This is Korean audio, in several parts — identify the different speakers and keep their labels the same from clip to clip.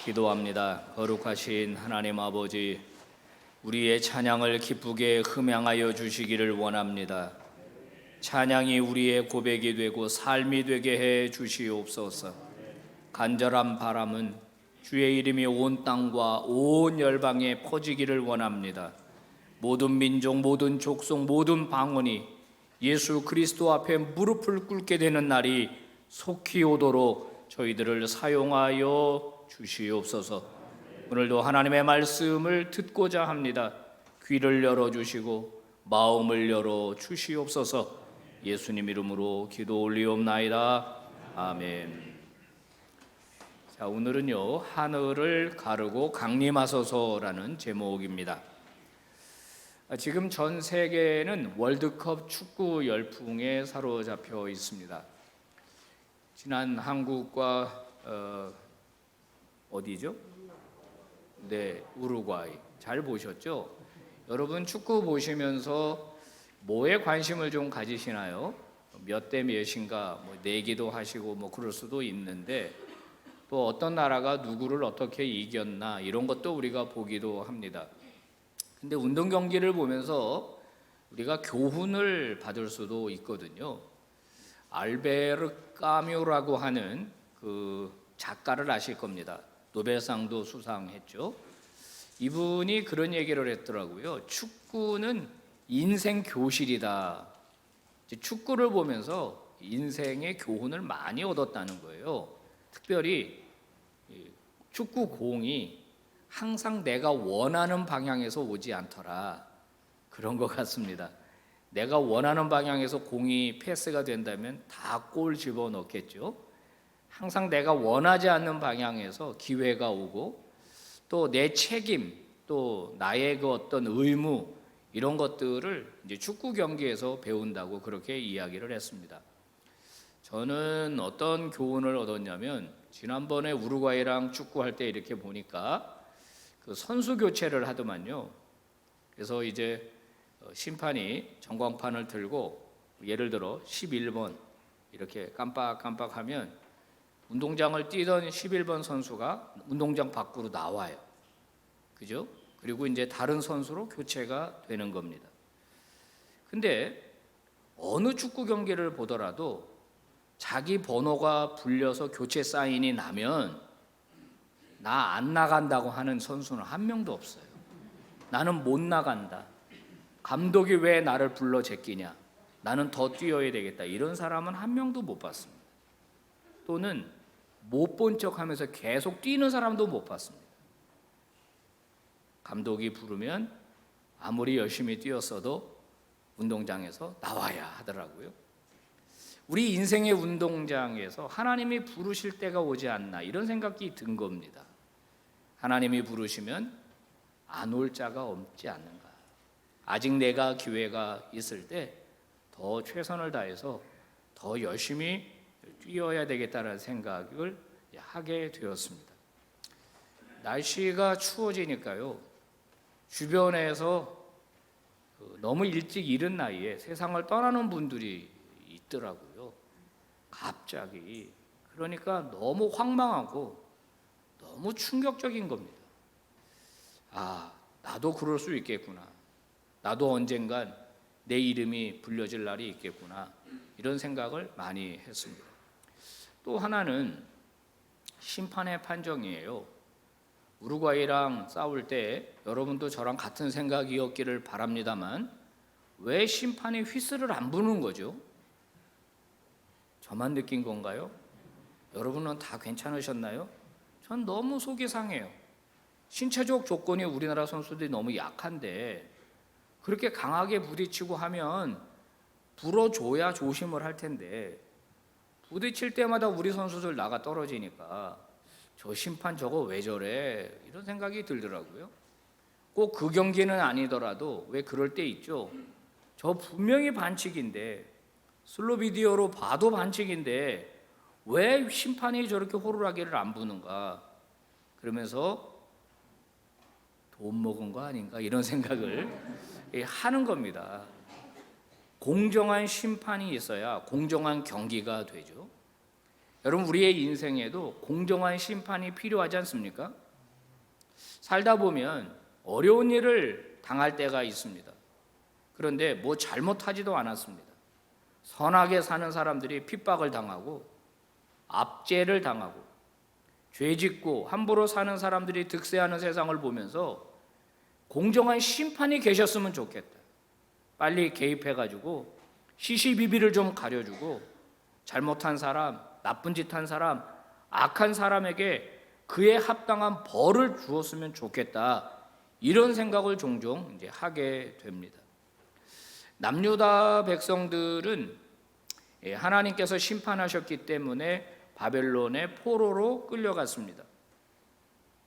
Speaker 1: 기도합니다. 거룩하신 하나님 아버지, 우리의 찬양을 기쁘게 흠양하여 주시기를 원합니다. 찬양이 우리의 고백이 되고 삶이 되게 해 주시옵소서. 간절한 바람은 주의 이름이 온 땅과 온 열방에 퍼지기를 원합니다. 모든 민족, 모든 족속, 모든 방언이 예수 그리스도 앞에 무릎을 꿇게 되는 날이 속히 오도록 저희들을 사용하여 주시옵소서. 오늘도 하나님의 말씀을 듣고자 합니다. 귀를 열어주시고 마음을 열어주시옵소서. 예수님 이름으로 기도 올리옵나이다. 아멘. 자, 오늘은요, 하늘을 가르고 강림하소서라는 제목입니다. 지금 전 세계는 월드컵 축구 열풍에 사로잡혀 있습니다. 지난 한국과 어디죠? 네, 우루과이. 잘 보셨죠? 여러분 축구 보시면서 뭐에 관심을 좀 가지시나요? 몇 대 몇인가 내기도 하시고 그럴 수도 있는데, 또 어떤 나라가 누구를 어떻게 이겼나 이런 것도 우리가 보기도 합니다. 근데 운동 경기를 보면서 우리가 교훈을 받을 수도 있거든요. 알베르 까뮤라고 하는 그 작가를 아실 겁니다. 노벨상도 수상했죠. 이분이 그런 얘기를 했더라고요. 축구는 인생 교실이다. 축구를 보면서 인생의 교훈을 많이 얻었다는 거예요. 특별히 축구 공이 항상 내가 원하는 방향에서 오지 않더라. 그런 것 같습니다. 내가 원하는 방향에서 공이 패스가 된다면 다 골 집어넣겠죠. 항상 내가 원하지 않는 방향에서 기회가 오고, 또 내 책임, 또 나의 그 어떤 의무, 이런 것들을 이제 축구 경기에서 배운다고 그렇게 이야기를 했습니다. 저는 어떤 교훈을 얻었냐면, 지난번에 우루과이랑 축구할 때 이렇게 보니까 그 선수 교체를 하더만요. 그래서 이제 심판이 전광판을 들고 예를 들어 11번 이렇게 깜빡깜빡하면 운동장을 뛰던 11번 선수가 운동장 밖으로 나와요. 그죠? 그리고 이제 다른 선수로 교체가 되는 겁니다. 근데 어느 축구 경기를 보더라도 자기 번호가 불려서 교체 사인이 나면 나 안 나간다고 하는 선수는 한 명도 없어요. 나는 못 나간다. 감독이 왜 나를 불러 제끼냐? 나는 더 뛰어야 되겠다. 이런 사람은 한 명도 못 봤습니다. 또는 못 본 척하면서 계속 뛰는 사람도 못 봤습니다. 감독이 부르면 아무리 열심히 뛰었어도 운동장에서 나와야 하더라고요. 우리 인생의 운동장에서 하나님이 부르실 때가 오지 않나 이런 생각이 든 겁니다. 하나님이 부르시면 안 올 자가 없지 않는가. 아직 내가 기회가 있을 때 더 최선을 다해서 더 열심히 뛰어야 되겠다는 생각을 하게 되었습니다. 날씨가 추워지니까요, 주변에서 너무 일찍 이른 나이에 세상을 떠나는 분들이 있더라고요. 갑자기. 그러니까 너무 황망하고 너무 충격적인 겁니다. 아, 나도 그럴 수 있겠구나. 나도 언젠간 내 이름이 불려질 날이 있겠구나. 이런 생각을 많이 했습니다. 또 하나는 심판의 판정이에요. 우루과이랑 싸울 때 여러분도 저랑 같은 생각이었기를 바랍니다만, 왜 심판이 휘슬을 안 부는 거죠? 저만 느낀 건가요? 여러분은 다 괜찮으셨나요? 전 너무 속이 상해요. 신체적 조건이 우리나라 선수들이 너무 약한데 그렇게 강하게 부딪히고 하면 불어줘야 조심을 할 텐데, 부딪힐 때마다 우리 선수들 나가 떨어지니까 저 심판 저거 왜 저래? 이런 생각이 들더라고요. 꼭 그 경기는 아니더라도 왜 그럴 때 있죠. 저 분명히 반칙인데, 슬로 비디오로 봐도 반칙인데 왜 심판이 저렇게 호루라기를 안 부는가? 그러면서 돈 먹은 거 아닌가? 이런 생각을 하는 겁니다. 공정한 심판이 있어야 공정한 경기가 되죠. 여러분, 우리의 인생에도 공정한 심판이 필요하지 않습니까? 살다 보면 어려운 일을 당할 때가 있습니다. 그런데 뭐 잘못하지도 않았습니다. 선하게 사는 사람들이 핍박을 당하고 압제를 당하고 죄짓고 함부로 사는 사람들이 득세하는 세상을 보면서 공정한 심판이 계셨으면 좋겠다. 빨리 개입해가지고 시시비비를 좀 가려주고 잘못한 사람, 나쁜 짓 한 사람, 악한 사람에게 그에 합당한 벌을 주었으면 좋겠다. 이런 생각을 종종 이제 하게 됩니다. 남유다 백성들은 하나님께서 심판하셨기 때문에 바벨론의 포로로 끌려갔습니다.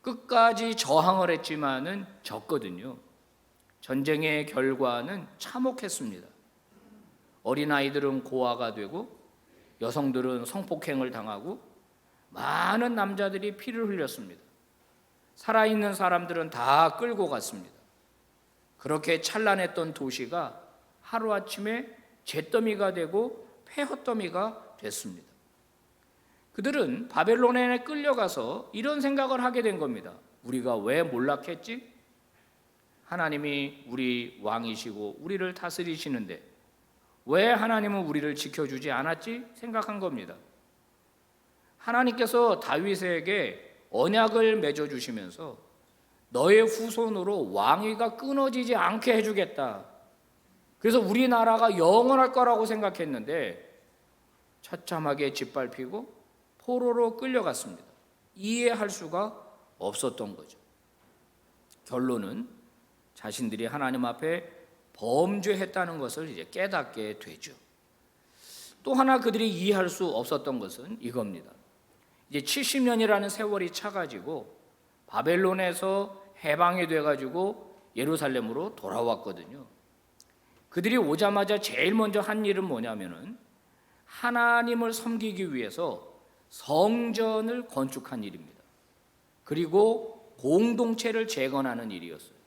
Speaker 1: 끝까지 저항을 했지만은 졌거든요. 전쟁의 결과는 참혹했습니다. 어린아이들은 고아가 되고 여성들은 성폭행을 당하고 많은 남자들이 피를 흘렸습니다. 살아있는 사람들은 다 끌고 갔습니다. 그렇게 찬란했던 도시가 하루아침에 잿더미가 되고 폐헛더미가 됐습니다. 그들은 바벨론에 끌려가서 이런 생각을 하게 된 겁니다. 우리가 왜 몰락했지? 하나님이 우리 왕이시고 우리를 다스리시는데 왜 하나님은 우리를 지켜주지 않았지? 생각한 겁니다. 하나님께서 다윗에게 언약을 맺어주시면서 너의 후손으로 왕위가 끊어지지 않게 해주겠다. 그래서 우리나라가 영원할 거라고 생각했는데 처참하게 짓밟히고 포로로 끌려갔습니다. 이해할 수가 없었던 거죠. 결론은 자신들이 하나님 앞에 범죄했다는 것을 이제 깨닫게 되죠. 또 하나 그들이 이해할 수 없었던 것은 이겁니다. 이제 70년이라는 세월이 차가지고 바벨론에서 해방이 돼가지고 예루살렘으로 돌아왔거든요. 그들이 오자마자 제일 먼저 한 일은 뭐냐면은 하나님을 섬기기 위해서 성전을 건축한 일입니다. 그리고 공동체를 재건하는 일이었어요.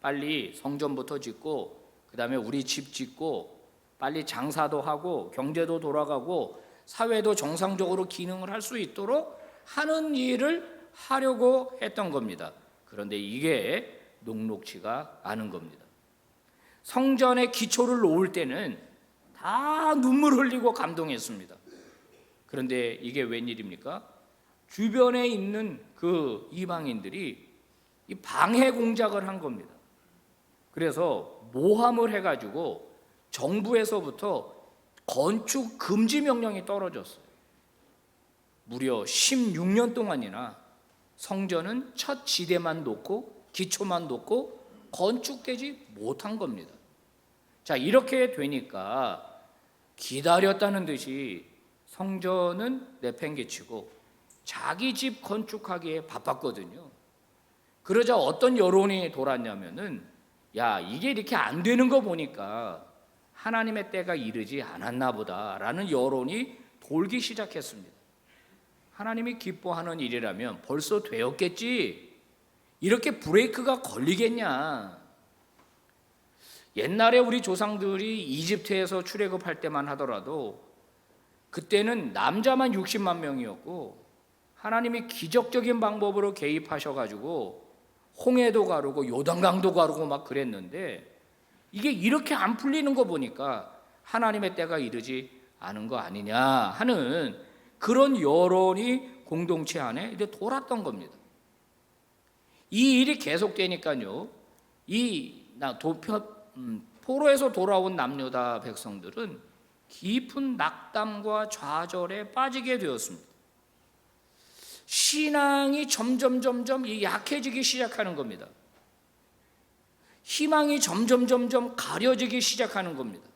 Speaker 1: 빨리 성전부터 짓고 그 다음에 우리 집 짓고 빨리 장사도 하고 경제도 돌아가고 사회도 정상적으로 기능을 할 수 있도록 하는 일을 하려고 했던 겁니다. 그런데 이게 녹록지가 않은 겁니다. 성전의 기초를 놓을 때는 다 눈물 흘리고 감동했습니다. 그런데 이게 웬일입니까? 주변에 있는 그 이방인들이 이 방해 공작을 한 겁니다. 그래서 모함을 해가지고 정부에서부터 건축 금지 명령이 떨어졌어요. 무려 16년 동안이나 성전은 첫 지대만 놓고 기초만 놓고 건축되지 못한 겁니다. 자, 이렇게 되니까 기다렸다는 듯이 성전은 내팽개치고 자기 집 건축하기에 바빴거든요. 그러자 어떤 여론이 돌았냐면은 야, 이게 이렇게 안 되는 거 보니까 하나님의 때가 이르지 않았나 보다라는 여론이 돌기 시작했습니다. 하나님이 기뻐하는 일이라면 벌써 되었겠지. 이렇게 브레이크가 걸리겠냐. 옛날에 우리 조상들이 이집트에서 출애굽할 때만 하더라도 그때는 남자만 60만 명이었고 하나님이 기적적인 방법으로 개입하셔가지고 홍해도 가르고 요단강도 가르고 막 그랬는데 이게 이렇게 안 풀리는 거 보니까 하나님의 때가 이르지 않은 거 아니냐 하는 그런 여론이 공동체 안에 이제 돌았던 겁니다. 이 일이 계속되니까요, 포로에서 돌아온 남유다 백성들은 깊은 낙담과 좌절에 빠지게 되었습니다. 신앙이 점점 약해지기 시작하는 겁니다. 희망이 점점 가려지기 시작하는 겁니다.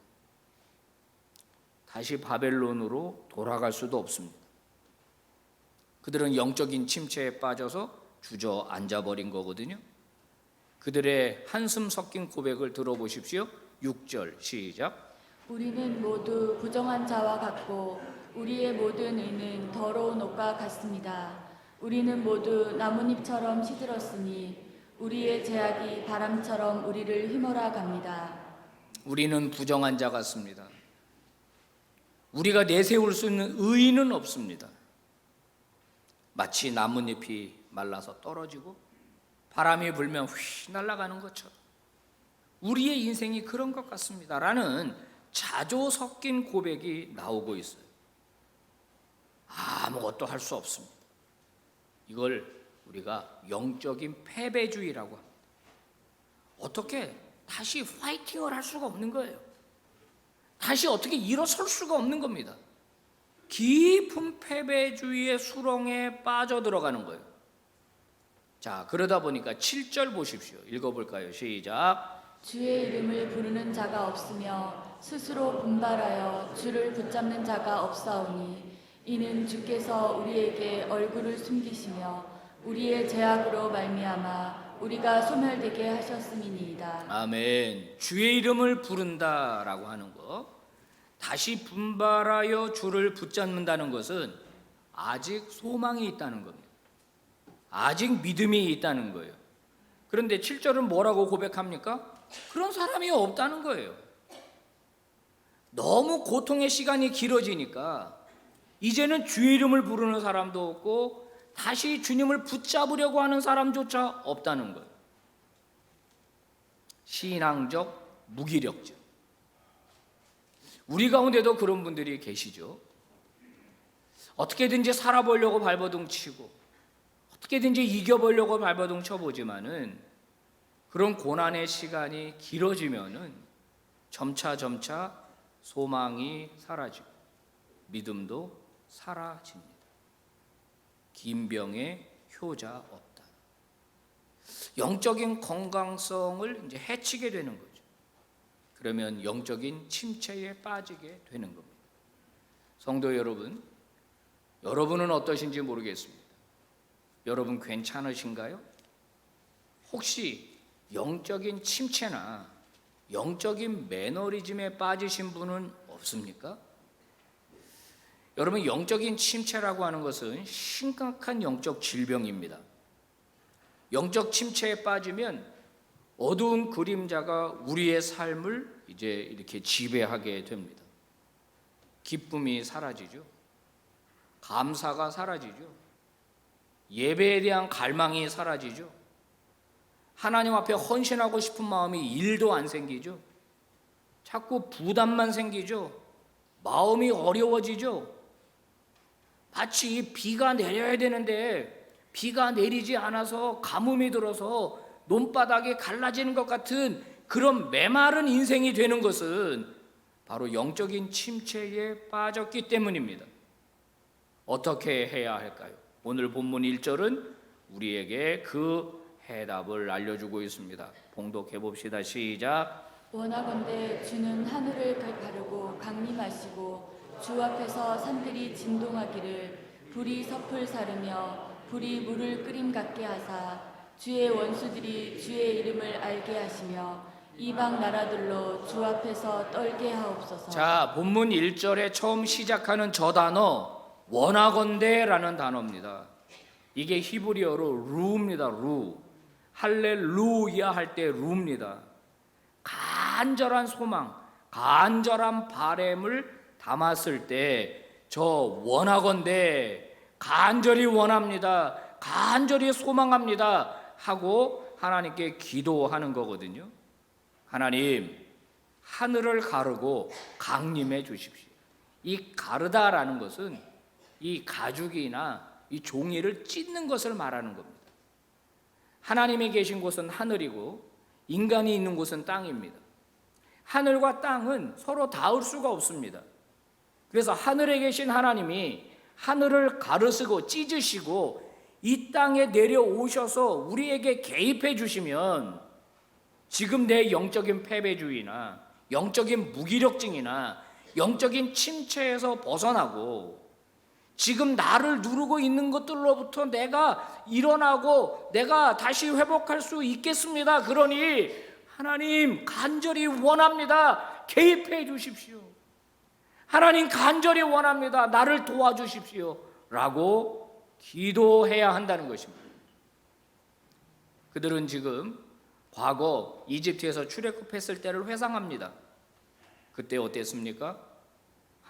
Speaker 1: 다시 바벨론으로 돌아갈 수도 없습니다. 그들은 영적인 침체에 빠져서 주저앉아 버린 거거든요. 그들의 한숨 섞인 고백을 들어보십시오. 6절 시작.
Speaker 2: 우리는 모두 부정한 자와 같고 우리의 모든 의는 더러운 옷과 같습니다. 우리는 모두 나뭇잎처럼 시들었으니 우리의 제약이 바람처럼 우리를 휘몰아 갑니다.
Speaker 1: 우리는 부정한 자 같습니다. 우리가 내세울 수 있는 의의는 없습니다. 마치 나뭇잎이 말라서 떨어지고 바람이 불면 휘 날아가는 것처럼 우리의 인생이 그런 것 같습니다 라는 자조 섞인 고백이 나오고 있어요. 아무것도 할 수 없습니다. 이걸 우리가 영적인 패배주의라고 합니다. 어떻게 다시 파이팅을 할 수가 없는 거예요. 다시 어떻게 일어설 수가 없는 겁니다. 깊은 패배주의의 수렁에 빠져들어가는 거예요. 자, 그러다 보니까 7절 보십시오. 읽어볼까요? 시작.
Speaker 2: 주의 이름을 부르는 자가 없으며 스스로 분발하여 주를 붙잡는 자가 없사오니 이는 주께서 우리에게 얼굴을 숨기시며 우리의 죄악으로 말미암아 우리가 소멸되게 하셨음이니이다.
Speaker 1: 아멘. 주의 이름을 부른다라고 하는 것, 다시 분발하여 주를 붙잡는다는 것은 아직 소망이 있다는 겁니다. 아직 믿음이 있다는 거예요. 그런데 7절은 뭐라고 고백합니까? 그런 사람이 없다는 거예요. 너무 고통의 시간이 길어지니까 이제는 주의 이름을 부르는 사람도 없고 다시 주님을 붙잡으려고 하는 사람조차 없다는 거예요. 신앙적 무기력증. 우리 가운데도 그런 분들이 계시죠. 어떻게든지 살아보려고 발버둥 치고 어떻게든지 이겨보려고 발버둥 쳐보지만은 그런 고난의 시간이 길어지면은 점차 소망이 사라지고 믿음도 사라집니다. 긴 병에 효자 없다. 영적인 건강성을 이제 해치게 되는 거죠. 그러면 영적인 침체에 빠지게 되는 겁니다. 성도 여러분, 여러분은 어떠신지 모르겠습니다. 여러분 괜찮으신가요? 혹시 영적인 침체나 영적인 매너리즘에 빠지신 분은 없습니까? 여러분, 영적인 침체라고 하는 것은 심각한 영적 질병입니다. 영적 침체에 빠지면 어두운 그림자가 우리의 삶을 이제 이렇게 지배하게 됩니다. 기쁨이 사라지죠. 감사가 사라지죠. 예배에 대한 갈망이 사라지죠. 하나님 앞에 헌신하고 싶은 마음이 1도 안 생기죠. 자꾸 부담만 생기죠. 마음이 어려워지죠. 마치 비가 내려야 되는데 비가 내리지 않아서 가뭄이 들어서 논바닥이 갈라지는 것 같은 그런 메마른 인생이 되는 것은 바로 영적인 침체에 빠졌기 때문입니다. 어떻게 해야 할까요? 오늘 본문 1절은 우리에게 그 해답을 알려주고 있습니다. 봉독해 봅시다. 시작.
Speaker 2: 원하건대 주는 하늘을 가르고 강림하시고 주 앞에서 산들이 진동하기를 불이 섭을 사르며 불이 물을 끓임 같게 하사 주의 원수들이 주의 이름을 알게 하시며 이방 나라들로 주 앞에서 떨게 하옵소서.
Speaker 1: 자, 본문 1절에 처음 시작하는 저 단어 원하건대라는 단어입니다. 이게 히브리어로 루입니다. 루. 할렐루야 할 때 루입니다. 간절한 소망, 간절한 바램을 담았을 때 저 원하건대, 간절히 원합니다, 간절히 소망합니다 하고 하나님께 기도하는 거거든요. 하나님, 하늘을 가르고 강림해 주십시오. 이 가르다라는 것은 이 가죽이나 이 종이를 찢는 것을 말하는 겁니다. 하나님이 계신 곳은 하늘이고 인간이 있는 곳은 땅입니다. 하늘과 땅은 서로 닿을 수가 없습니다. 그래서 하늘에 계신 하나님이 하늘을 가르시고 찢으시고 이 땅에 내려오셔서 우리에게 개입해 주시면 지금 내 영적인 패배주의나 영적인 무기력증이나 영적인 침체에서 벗어나고 지금 나를 누르고 있는 것들로부터 내가 일어나고 내가 다시 회복할 수 있겠습니다. 그러니 하나님 간절히 원합니다. 개입해 주십시오. 하나님 간절히 원합니다. 나를 도와주십시오. 라고 기도해야 한다는 것입니다. 그들은 지금 과거 이집트에서 출애굽했을 때를 회상합니다. 그때 어땠습니까?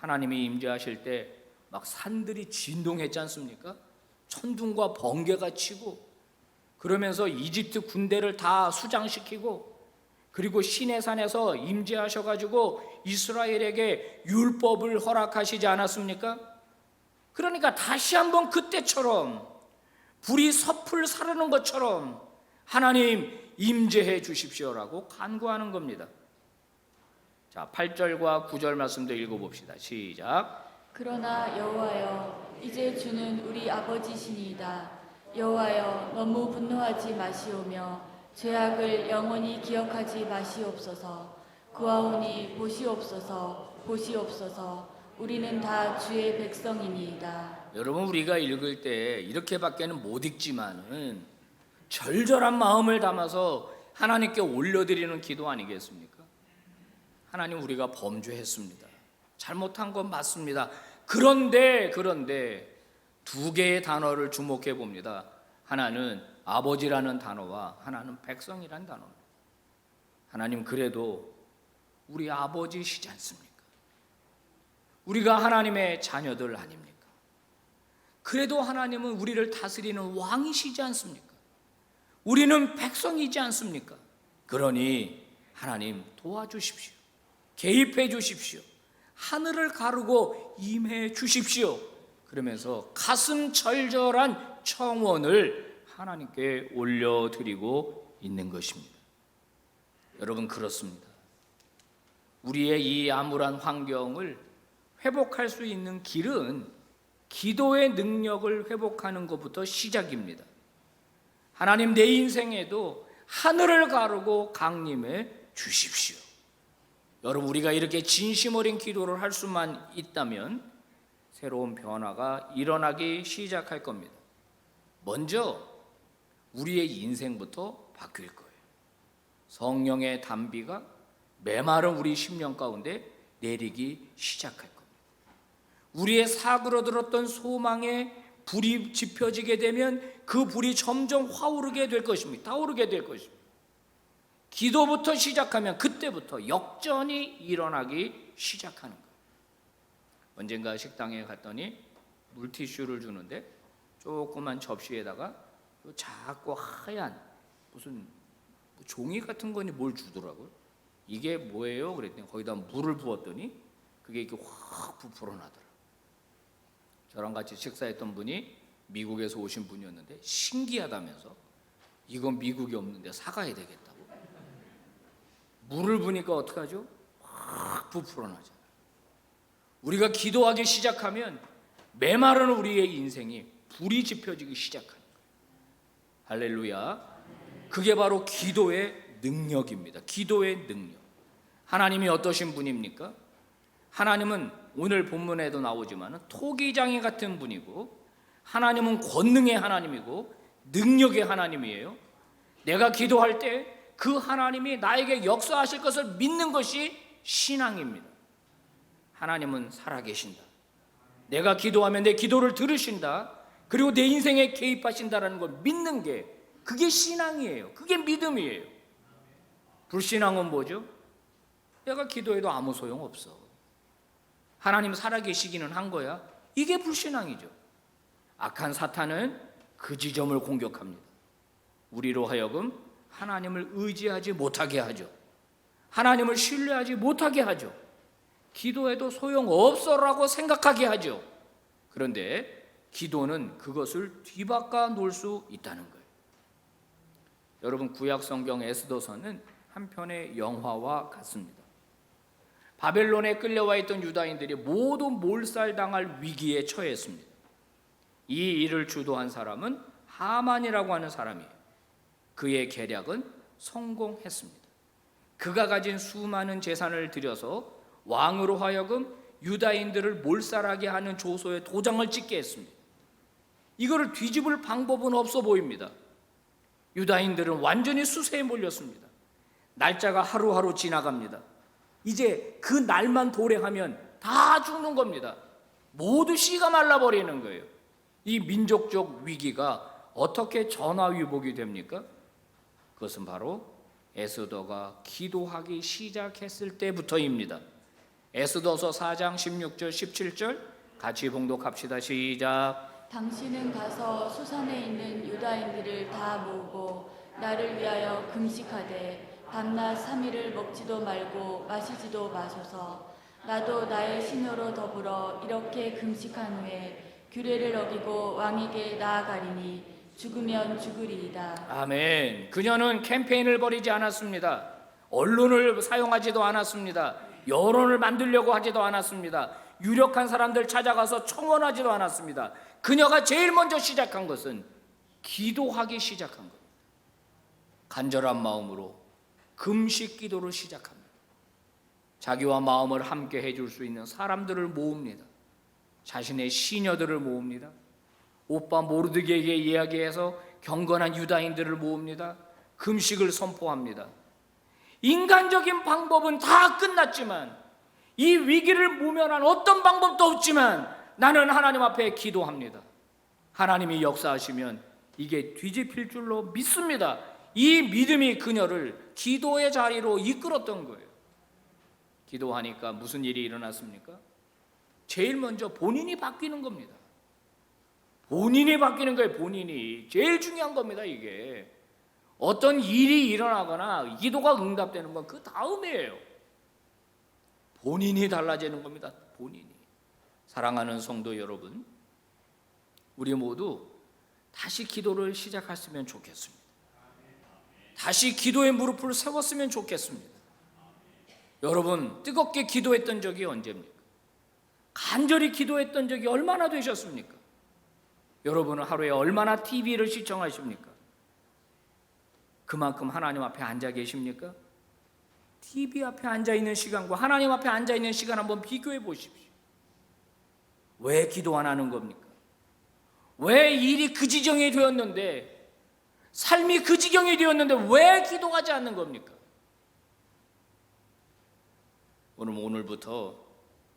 Speaker 1: 하나님이 임재하실 때 막 산들이 진동했지 않습니까? 천둥과 번개가 치고, 그러면서 이집트 군대를 다 수장시키고, 그리고 시내산에서 임재하셔가지고 이스라엘에게 율법을 허락하시지 않았습니까? 그러니까 다시 한번 그때처럼 불이 섭을 사르는 것처럼 하나님 임재해 주십시오라고 간구하는 겁니다. 자, 8절과 9절 말씀도 읽어봅시다. 시작.
Speaker 2: 그러나 여호와여, 이제 주는 우리 아버지시니이다. 여호와여, 너무 분노하지 마시오며 죄악을 영원히 기억하지 마시옵소서. 구하오니 보시옵소서, 보시옵소서. 우리는 다 주의 백성이니이다.
Speaker 1: 여러분, 우리가 읽을 때 이렇게밖에는 못 읽지만은 절절한 마음을 담아서 하나님께 올려드리는 기도 아니겠습니까? 하나님, 우리가 범죄했습니다. 잘못한 건 맞습니다. 그런데 두 개의 단어를 주목해 봅니다. 하나는 아버지라는 단어와 하나는 백성이라는 단어입니다. 하나님, 그래도 우리 아버지시지 않습니까? 우리가 하나님의 자녀들 아닙니까? 그래도 하나님은 우리를 다스리는 왕이시지 않습니까? 우리는 백성이지 않습니까? 그러니 하나님 도와주십시오. 개입해 주십시오. 하늘을 가르고 임해 주십시오. 그러면서 가슴 절절한 청원을 하나님께 올려드리고 있는 것입니다. 여러분, 그렇습니다. 우리의 이 암울한 환경을 회복할 수 있는 길은 기도의 능력을 회복하는 것부터 시작입니다. 하나님, 내 인생에도 하늘을 가르고 강림해 주십시오. 여러분, 우리가 이렇게 진심 어린 기도를 할 수만 있다면 새로운 변화가 일어나기 시작할 겁니다. 먼저 우리의 인생부터 바뀔 거예요. 성령의 단비가 메마른 우리 심령 가운데 내리기 시작할 겁니다. 우리의 사그러들었던 소망에 불이 지펴지게 되면 그 불이 점점 타오르게 될 것입니다. 기도부터 시작하면 그때부터 역전이 일어나기 시작하는 거예요. 언젠가 식당에 갔더니 물티슈를 주는데 조그만 접시에다가 작고 하얀 무슨 종이 같은 거니 뭘 주더라고요. 이게 뭐예요? 그랬더니 거기다 물을 부었더니 그게 이렇게 확 부풀어 나더라고요. 저랑 같이 식사했던 분이 미국에서 오신 분이었는데 신기하다면서 이건 미국에 없는데 사가야 되겠다고. 물을 부니까 어떡하죠? 확 부풀어 나잖아요. 우리가 기도하기 시작하면 메마른 우리의 인생이 불이 지펴지기 시작하는 거예요. 할렐루야. 그게 바로 기도의 능력입니다. 기도의 능력. 하나님이 어떠신 분입니까? 하나님은 오늘 본문에도 나오지만 토기장이 같은 분이고, 하나님은 권능의 하나님이고 능력의 하나님이에요. 내가 기도할 때 그 하나님이 나에게 역사하실 것을 믿는 것이 신앙입니다. 하나님은 살아계신다. 내가 기도하면 내 기도를 들으신다. 그리고 내 인생에 개입하신다라는 걸 믿는 게 그게 신앙이에요. 그게 믿음이에요. 불신앙은 뭐죠? 내가 기도해도 아무 소용없어. 하나님 살아계시기는 한 거야. 이게 불신앙이죠. 악한 사탄은 그 지점을 공격합니다. 우리로 하여금 하나님을 의지하지 못하게 하죠. 하나님을 신뢰하지 못하게 하죠. 기도해도 소용없어라고 생각하게 하죠. 그런데 기도는 그것을 뒤바꿔 놓을 수 있다는 거예요. 여러분, 구약 성경 에스더서는 한 편의 영화와 같습니다. 바벨론에 끌려와 있던 유다인들이 모두 몰살당할 위기에 처했습니다. 이 일을 주도한 사람은 하만이라고 하는 사람이에요. 그의 계략은 성공했습니다. 그가 가진 수많은 재산을 들여서 왕으로 하여금 유다인들을 몰살하게 하는 조서에 도장을 찍게 했습니다. 이거를 뒤집을 방법은 없어 보입니다. 유다인들은 완전히 수세에 몰렸습니다. 날짜가 하루하루 지나갑니다. 이제 그 날만 도래하면 다 죽는 겁니다. 모두 씨가 말라버리는 거예요. 이 민족적 위기가 어떻게 전화위복이 됩니까? 그것은 바로 에스더가 기도하기 시작했을 때부터입니다. 에스더서 4장 16절 17절 같이 봉독합시다. 시작.
Speaker 2: 당신은 가서 수산에 있는 유다인들을 다 모으고 나를 위하여 금식하되 밤낮 3일을 먹지도 말고 마시지도 마소서. 나도 나의 시녀로 더불어 이렇게 금식한 후에 규례를 어기고 왕에게 나아가리니 죽으면 죽으리이다.
Speaker 1: 아멘. 그녀는 캠페인을 벌이지 않았습니다. 언론을 사용하지도 않았습니다. 여론을 만들려고 하지도 않았습니다. 유력한 사람들 찾아가서 청원하지도 않았습니다. 그녀가 제일 먼저 시작한 것은 기도하기 시작한 겁니다. 간절한 마음으로 금식 기도를 시작합니다. 자기와 마음을 함께 해줄 수 있는 사람들을 모읍니다. 자신의 시녀들을 모읍니다. 오빠 모르드게에게 이야기해서 경건한 유다인들을 모읍니다. 금식을 선포합니다. 인간적인 방법은 다 끝났지만, 이 위기를 모면한 어떤 방법도 없지만 나는 하나님 앞에 기도합니다. 하나님이 역사하시면 이게 뒤집힐 줄로 믿습니다. 이 믿음이 그녀를 기도의 자리로 이끌었던 거예요. 기도하니까 무슨 일이 일어났습니까? 제일 먼저 본인이 바뀌는 겁니다. 본인이 바뀌는 거예요. 본인이 제일 중요한 겁니다. 이게 어떤 일이 일어나거나 기도가 응답되는 건 그 다음이에요. 본인이 달라지는 겁니다. 본인이. 사랑하는 성도 여러분, 우리 모두 다시 기도를 시작했으면 좋겠습니다. 다시 기도의 무릎을 세웠으면 좋겠습니다. 여러분, 뜨겁게 기도했던 적이 언제입니까? 간절히 기도했던 적이 얼마나 되셨습니까? 여러분은 하루에 얼마나 TV를 시청하십니까? 그만큼 하나님 앞에 앉아 계십니까? TV 앞에 앉아 있는 시간과 하나님 앞에 앉아 있는 시간 한번 비교해 보십시오. 왜 기도 안 하는 겁니까? 왜 일이 그 지경이 되었는데, 삶이 그 지경이 되었는데 왜 기도하지 않는 겁니까? 오늘부터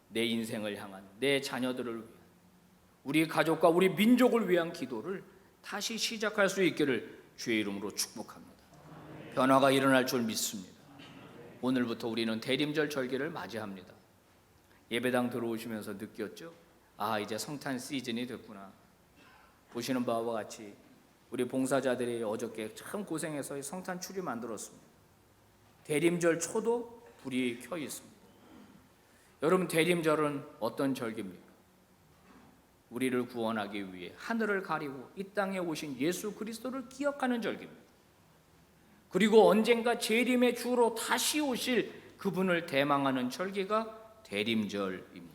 Speaker 1: 내 인생을 향한, 내 자녀들을 위한, 우리 가족과 우리 민족을 위한 기도를 다시 시작할 수 있기를 주의 이름으로 축복합니다. 변화가 일어날 줄 믿습니다. 오늘부터 우리는 대림절 절기를 맞이합니다. 예배당 들어오시면서 느꼈죠? 아, 이제 성탄 시즌이 됐구나. 보시는 바와 같이 우리 봉사자들이 어저께 참 고생해서 성탄 추리 만들었습니다. 대림절 초도 불이 켜 있습니다. 여러분, 대림절은 어떤 절기입니까? 우리를 구원하기 위해 하늘을 가리고 이 땅에 오신 예수 그리스도를 기억하는 절기입니다. 그리고 언젠가 재림의 주로 다시 오실 그분을 대망하는 절기가 대림절입니다.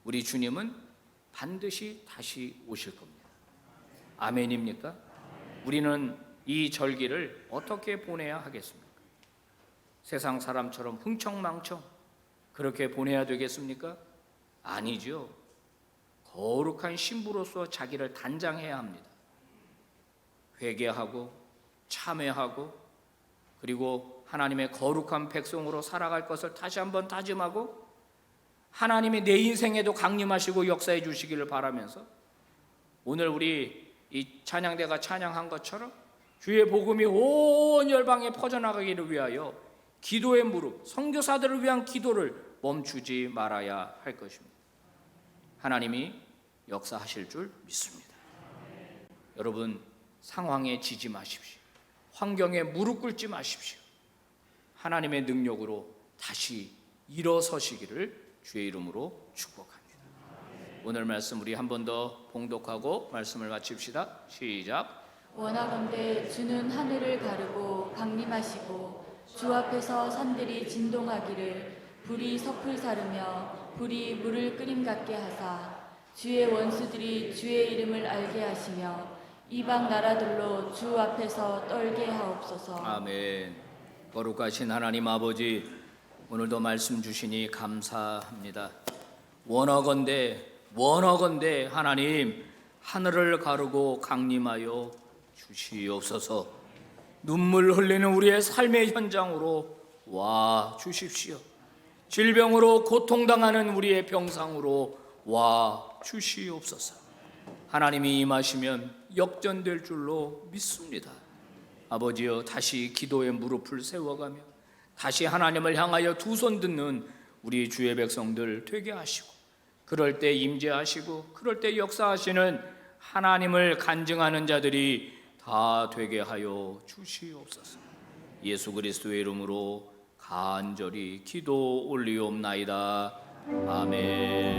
Speaker 1: 우리 주님은 반드시 다시 오실 겁니다. 아멘입니까? 우리는 이 절기를 어떻게 보내야 하겠습니까? 세상 사람처럼 흥청망청 그렇게 보내야 되겠습니까? 아니죠. 거룩한 신부로서 자기를 단장해야 합니다. 회개하고 참회하고, 그리고 하나님의 거룩한 백성으로 살아갈 것을 다시 한번 다짐하고, 하나님이 내 인생에도 강림하시고 역사해 주시기를 바라면서, 오늘 우리 이 찬양대가 찬양한 것처럼 주의 복음이 온 열방에 퍼져나가기를 위하여 기도의 무릎, 선교사들을 위한 기도를 멈추지 말아야 할 것입니다. 하나님이 역사하실 줄 믿습니다. 여러분, 상황에 지지 마십시오. 환경에 무릎 꿇지 마십시오. 하나님의 능력으로 다시 일어서시기를 주의 이름으로 축복합니다. 오늘 말씀 우리 한 번 더 봉독하고 말씀을 마칩시다. 시작.
Speaker 2: 원하건대 주는 하늘을 가르고 강림하시고 주 앞에서 산들이 진동하기를 불이 섭을 사르며 불이 물을 끓임 같게 하사 주의 원수들이 주의 이름을 알게 하시며 이방 나라들로 주 앞에서 떨게 하옵소서. 아멘.
Speaker 1: 거룩하신 하나님 아버지, 오늘도 말씀 주시니 감사합니다. 원하건대 하나님 하늘을 가르고 강림하여 주시옵소서. 눈물 흘리는 우리의 삶의 현장으로 와 주십시오. 질병으로 고통당하는 우리의 병상으로 와 주시옵소서. 하나님이 임하시면 역전될 줄로 믿습니다. 아버지여, 다시 기도의 무릎을 세워가며 다시 하나님을 향하여 두 손 듣는 우리 주의 백성들 되게 하시고, 그럴 때 임재하시고, 그럴 때 역사하시는 하나님을 간증하는 자들이 다 되게 하여 주시옵소서. 예수 그리스도의 이름으로 간절히 기도 올리옵나이다. 아멘.